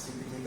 CPT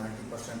90%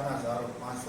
18,500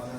15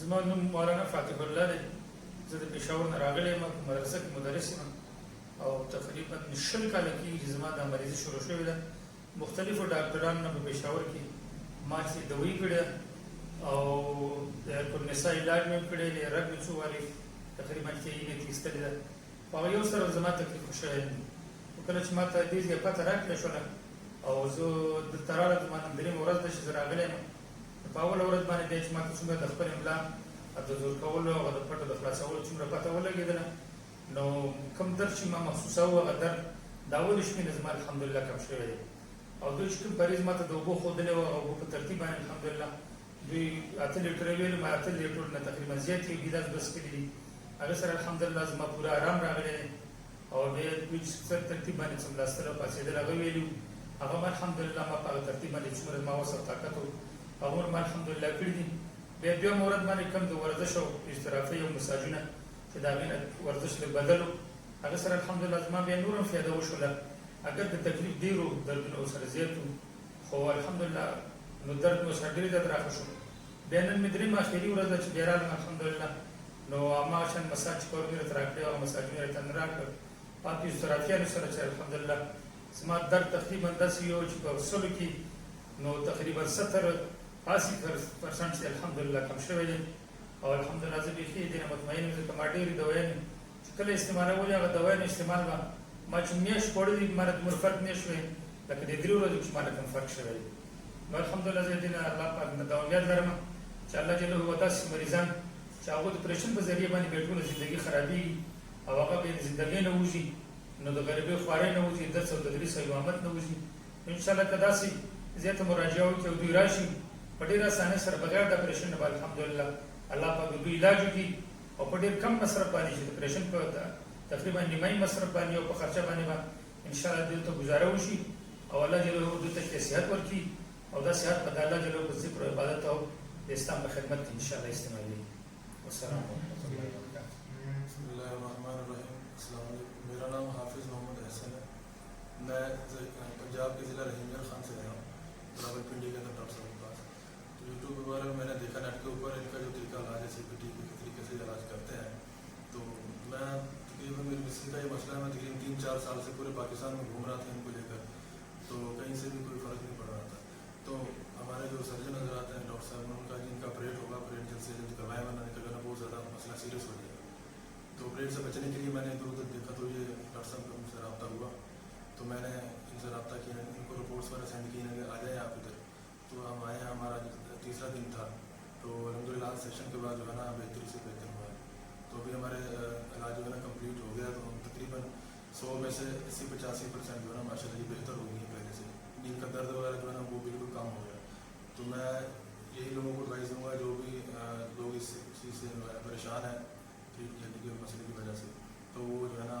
زما نوم مولانا فاتح الله دی. زه د پېښور نه راغلی یم، په مدرسه کې مدرس یم او تقریبا 20 کاله کېږي چې زما دا مریضي شروع شوې ده. مختلفو ډاکټرانو نه په پېښور کې ما چې دوایي کړې ده او د کورنسا علاج مې کړی دی، رګ مې څو وارې تقریبا کېږي مې ایستلې ده. په هغه یو سره زما تکلیف خو شوی نه دي. خو کله چې ما ته دې ځای پته راکړې شوله او زه دلته راغلم، زما نن درېیمه ورځ ده چې زه راغلی یم. په اوله ورځ باندې بیا چې ما ته څومره د خپل املا د زور کولو او د پټو د خلاصولو څومره پته ولګېدله، نو کوم درد چې ما محسوسوه هغه درد د اولې شپې نه زما الحمدلله کم شوی دی. او دوی چې کوم پریز ما ته د اوبو ښودلی وه، اوبو په ترتیب باندې الحمدلله دوی 8 لیټره ویلي، ما 8 لیټرو نه تقریبا زیات یې ګیلاس بس کړي دي. هغه سره الحمدلله زما پوره آرام راغلی دی. او بیا دوی چې څه ترتیب باندې څملاستل او پاڅېدل هغه ویلي وو، هغه ما الحمدلله ما په هغه ترتیب باندې څومره ما وس او طاقت و هغه ما الحمدلله کړي دي. بیا بیا مورد باندې کم د ورزش او اشترافي او مساجونه چې د هغې نه ورزش لږ بدل و، هغه سره الحمدلله زما بیا نور هم فایده وشوله. اگر د تکلیف ډېرو دردونه ورسره زیات وو، خو الحمدلله نو درد مې ورسره ډېر زیات راښه شو. بیا نن مې درېیمه اخري ورځ ده چې بیا راغلم الحمدلله، نو هماغه شان مساج چې کور مې راته راکړی هغه مساجونه یې راته نه راکړل. په فزیوتراپیانو سره چې الحمدلله زما درد تقریبا داسې یو چې په 100 کې نو تقریبا 70-80% چې الحمدلله کم شوی دی. او الحمدلله زه بیخي دې نه مطمئن یم، ځکه ما ډېرې دوايانې چې کله استعمالولې هغه دوايانو استعمال به ما چې میاشت خوړلي ما نه دومره فرق نه شوی لکه د 3 ورځو چې ما نه کوم فرق شوی دی. نو الحمدلله زه دې نه الله پاک نه دا امید لرم چې الله جل هو داسې مریضان چې هغو د اپریشن په ذریعه باندې بیا ټوله زندګي خرابېږي او هغه بیا د زندګۍ نه وځي، نو د غریبۍ خوارۍ نه وځي، درس او تدریس او امامت نه وځي. انشاءالله که داسې زیاته مراجعه وکړي او دوی راشي په ډېره اسانۍ سره بغیر د اپریشن نه به الحمدلله الله پاک د دوی علاج وکړي او په ډېر کم مصرف باندې چې د اپریشن په تقریبا نیمایي مصرف باندې او په خرچه باندې به انشاءالله دوی ته ګزاره وشي او الله جل وعلا دوی ته صحت ورکړي او دا صحت به د الله جل وعلا په ذکر او عبادت او د اسلام په خدمت کې انشاءالله استعمالېږي. والسلام ورحمۃ اللہ وبرکاتہ. بسم اللہ الرحمن الرحیم. السلام علیکم. میرا نام حافظ محمد احسن ہے. میں پنجاب کے ضلع رحیم خان سے رہا ہوں، راول پنڈی کے اندر ڈاکٹر صاحب کے پاس. تو یوٹیوب پر میں نے دیکھا نیٹ کے اوپر ان کا جو طریقہ علاج ہے CPT کے طریقے سے علاج کرتے ہیں. تو میں تقریباً میری مسئلے کا یہ مسئلہ ہے، میں تقریباً 3-4 سال سے پورے پاکستان میں گھوم رہا تھا ان کو لے کر، تو کہیں سے بھی کوئی فرق نہیں پڑ رہا تھا. تو ہمارے جو سرجن نظر آتے ہیں ڈاکٹر صاحب، ان کا جن کا آپریٹ ہوگا، آپریٹ جلد سے جلد کروائے، ورنہ نکل کرنا بہت زیادہ مسئلہ سیریس ہو جائے گا. تو آپریٹ سے بچنے کے لیے میں نے ادھر ادھر دیکھا تو یہ ڈاکٹر صاحب کا مجھ سے رابطہ ہوا. تو میں نے ان سے رابطہ کیا، ان کو رپورٹس وغیرہ سینڈ کی کہ آ جائیں آپ ادھر. تو ہم آئے ہیں، ہمارا تیسرا دن تھا. تو الحمدللہ سیشن کے بعد جو ہے نا بہتری سے بہتر ہوا ہے. تو ابھی ہمارے علاج جو ہے نا کمپلیٹ ہو گیا. تو ہم تقریباً 100 میں سے 80-85% جو ہے نا ماشاء اللہ بہتر ہو گئی ہے پہلے سے. نیند کا درد وغیرہ جو ہے نا وہ بالکل کم ہو گیا. تو میں یہی لوگوں کو ایڈوائز دوں گا جو بھی لوگ اس چیز سے پریشان ہیں ٹھیک ہے کے مسئلے کی وجہ سے، تو وہ جو ہے نا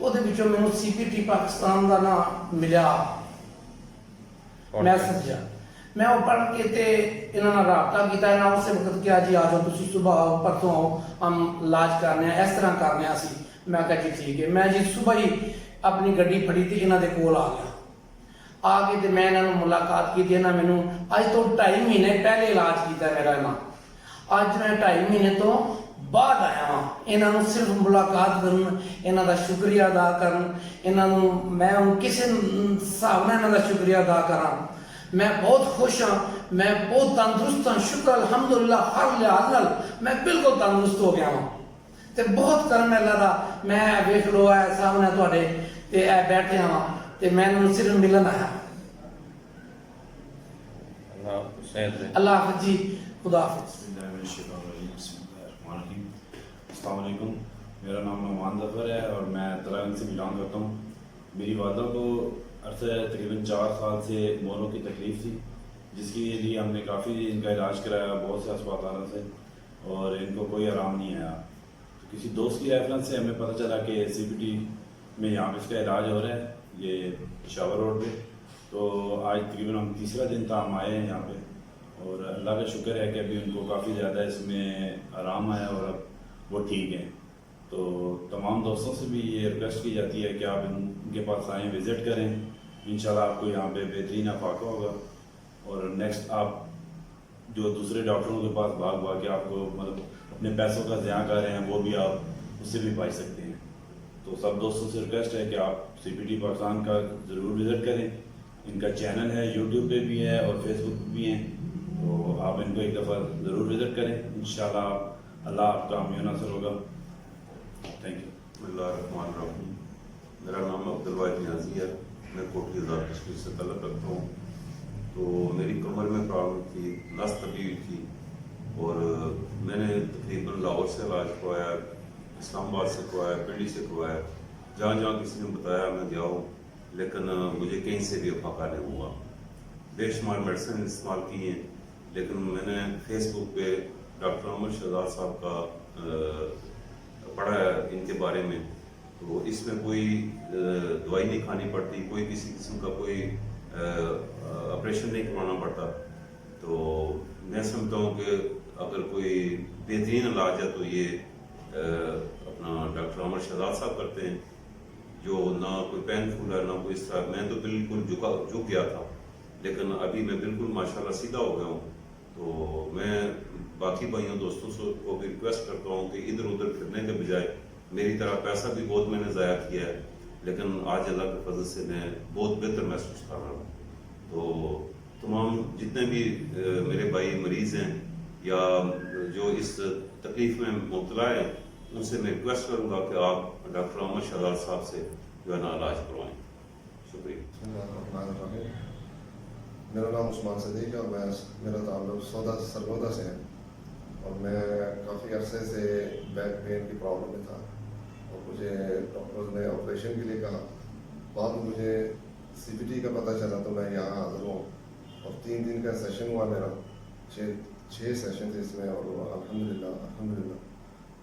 ਉਹਦੇ ਵਿੱਚੋਂ ਮੈਨੂੰ CPT ਪਾਕਿਸਤਾਨ ਦਾ ਨਾ ਮਿਲਿਆ ਮੈਸੇਜ, ਮੈਂ ਉਹ ਪੜ੍ਹ ਕੇ ਤੇ ਇਹਨਾਂ ਨਾਲ ਰਾਬਤਾ ਕੀਤਾ। ਇਹਨਾਂ ਉਸੇ ਵਕਤ ਕਿਹਾ ਜੀ ਆ ਜਾਓ ਤੁਸੀਂ ਸੁਬਾਹ ਆਓ, ਪਰਸੋਂ ਆਓ, ਹਮ ਇਲਾਜ ਕਰਨੇ ਆ, ਇਸ ਤਰ੍ਹਾਂ ਕਰਨੇ ਆ ਅਸੀਂ। ਮੈਂ ਕਿਹਾ ਜੀ ਠੀਕ ਹੈ। ਮੈਂ ਜੀ ਸੁਬਾਹ ਹੀ ਆਪਣੀ ਗੱਡੀ ਫੜੀ ਤੇ ਇਹਨਾਂ ਦੇ ਕੋਲ ਆ ਗਿਆ। ਆ ਕੇ ਤੇ ਮੈਂ ਇਹਨਾਂ ਨੂੰ ਮੁਲਾਕਾਤ ਕੀਤੀ। ਇਹਨਾਂ ਮੈਨੂੰ ਅੱਜ ਤੋਂ 2.5 ਮਹੀਨੇ ਪਹਿਲੇ ਇਲਾਜ ਕੀਤਾ ਮੇਰਾ ਇਹਨਾਂ। ਅੱਜ ਮੈਂ 2.5 ਮਹੀਨੇ ਤੋਂ ਬਾਅਦ ਆਇਆ ਹਾਂ ਇਹਨਾਂ ਨੂੰ ਸਿਰਫ ਮੁਲਾਕਾਤ ਕਰਨ, ਇਹਨਾਂ ਦਾ ਸ਼ੁਕਰੀਆ ਅਦਾ ਕਰਨ। ਇਹਨਾਂ ਨੂੰ ਮੈਂ ਹੁਣ ਕਿਸੇ ਹਿਸਾਬ ਨਾਲ ਇਹਨਾਂ ਦਾ ਸ਼ੁਕਰੀਆ ਅਦਾ ਕਰਾਂ। ਮੈਂ ਬਹੁਤ ਖੁਸ਼ ਹਾਂ, ਮੈਂ ਬਹੁਤ ਤੰਦਰੁਸਤ ਹਾਂ, ਸ਼ੁਕਰ ਅਲਹਮਦੁਲਿਲਾ, ਹਰ ਲਿਹਾਜ਼ ਨਾਲ ਮੈਂ ਬਿਲਕੁਲ ਤੰਦਰੁਸਤ ਹੋ ਗਿਆ ਹਾਂ ਤੇ ਬਹੁਤ ਕਰਮ ਅੱਲਾ ਦਾ। ਮੈਂ ਵੇਖ ਲੋ ਹੈ ਸਾਹਮਣੇ ਤੁਹਾਡੇ ਤੇ ਇਹ ਬੈਠੇ ਹਾਂ ਤੇ ਮੈਂ ਇਹਨਾਂ ਨੂੰ ਸਿਰਫ ਮਿਲਣ ਆਇਆ। اللہ حافظ جی، خدا حافظ۔ السلام علیکم، میرا نام نعمان ظفر ہے اور میں تراگن سے بلانگ کرتا ہوں۔ میری والدہ کو عرصہ تقریباً 4 سال سے مولوں کی تکلیف تھی، جس کے لیے ہم نے کافی ان کا علاج کرایا بہت سے اسپتالوں سے اور ان کو کوئی آرام نہیں آیا۔ کسی دوست کی ریفرنس سے ہمیں پتہ چلا کہ CPT میں یہاں پہ اس کا علاج ہو رہا ہے، یہ پشاور روڈ پہ۔ تو آج تقریباً ہم تیسرا دن تھا ہم آئے ہیں یہاں پہ، اور اللہ کا شکر ہے کہ ابھی ان کو کافی زیادہ اس میں آرام آیا اور اب وہ ٹھیک ہیں۔ تو تمام دوستوں سے بھی یہ ریکویسٹ کی جاتی ہے کہ آپ ان کے پاس آئیں، وزٹ کریں، انشاءاللہ آپ کو یہاں پہ بہترین افاقہ ہوگا۔ اور نیکسٹ آپ جو دوسرے ڈاکٹروں کے پاس بھاگ بھاگ کے آپ کو مطلب اپنے پیسوں کا ضیاع کر رہے ہیں، وہ بھی آپ اس سے بھی بچ سکتے ہیں۔ تو سب دوستوں سے ریکویسٹ ہے کہ آپ CPT پاکستان کا ضرور وزٹ کریں۔ ان کا چینل ہے، یوٹیوب پہ بھی ہے اور فیس بک پہ بھی ہیں، تو آپ ان کو ایک دفعہ ضرور وزٹ کریں، انشاءاللہ اللہ آپ کا حامی و ناصر ہوگا۔ Thank you. بسم اللہ الرحمن الرحیم۔ میرا نام عبدالواحد نیازی ہے، میں کوٹھی ہزار کشمیر سے تعلق رکھتا ہوں۔ تو میری کمر میں پرابلم تھی، نس دبی ہوئی تھی، اور میں نے تقریباً لاہور سے علاج کروایا، اسلام آباد سے کروایا، پنڈی سے کروایا، جہاں جہاں کسی نے بتایا میں گیا ہوں، لیکن مجھے کہیں سے بھی افاقہ نہیں ہوا۔ بے شمار میڈیسن استعمال کی ہیں، لیکن میں نے فیس بک پہ ڈاکٹر عمر شہزاد صاحب کا پڑھا ہے ان کے بارے میں، تو اس میں کوئی دوائی نہیں کھانی پڑتی، کوئی کسی قسم کا کوئی آپریشن نہیں کروانا پڑتا۔ تو میں سمجھتا ہوں کہ اگر کوئی بہترین علاج ہے تو یہ اپنا ڈاکٹر عمر شہزاد صاحب کرتے ہیں، جو نہ کوئی پین فل ہے نہ کوئی اس طرح۔ میں تو بالکل جھک گیا تھا، لیکن ابھی میں بالکل ماشاءاللہ سیدھا ہو گیا ہوں۔ تو میں باقی بھائیوں دوستوں کو بھی ریکویسٹ کرتا ہوں کہ ادھر ادھر پھرنے کے بجائے، میری طرح پیسہ بھی بہت میں نے ضائع کیا ہے، لیکن آج اللہ کے فضل سے میں بہت بہتر محسوس کر رہا ہوں۔ تو تمام جتنے بھی میرے بھائی مریض ہیں یا جو اس تکلیف میں مبتلا ہیں، ان سے میں ریکویسٹ کروں گا کہ آپ ڈاکٹر عمر شہزاد صاحب سے جو ہے نا علاج کروائیں۔ شکریہ۔ بسم اللہ الرحمن الرحیم۔ میرا نام عثمان صدیق ہے اور میرا تعلق سرگودا سے ہے، اور میں کافی عرصے سے بیک پین کی پرابلم میں تھا، اور مجھے ڈاکٹرز نے آپریشن کے لیے کہا۔ بعد میں مجھے CPT کا پتہ چلا تو میں یہاں حاضر ہوں، اور 3 دن کا سیشن ہوا میرا، 6 سیشن تھے اس میں، اور الحمدللہ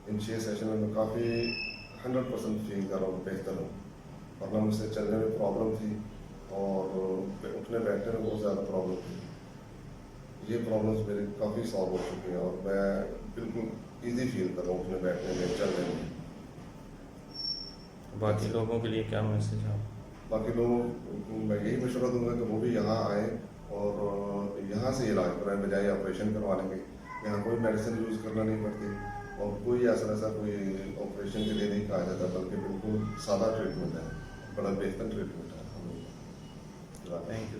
ان 6 سیشن میں کافی 100% فیل کر رہا ہوں، بہتر ہوں، ورنہ مجھ سے چلنے میں پرابلم تھی اور اٹھنے بیٹھنے میں بہت زیادہ پرابلم تھی۔ یہ پرابلمس میری کافی سالو ہو چکی ہیں اور میں بالکل ایزی فیل کر رہا ہوں اٹھنے بیٹھنے میں، چلنے میں۔ باقی لوگوں کے لیے کیا میسج ہے؟ باقی لوگوں کو میں یہی مشورہ دوں گا کہ وہ بھی یہاں آئیں اور یہاں سے علاج کرائیں بجائے آپریشن کروانے کے۔ یہاں کوئی میڈیسن یوز کرنا نہیں پڑتی اور کوئی ایسا کوئی آپریشن کے لیے نہیں کہا جاتا، بلکہ بالکل سادہ ٹریٹمنٹ ہے، بڑا بہتر ٹریٹمنٹ ہے۔ Thank you.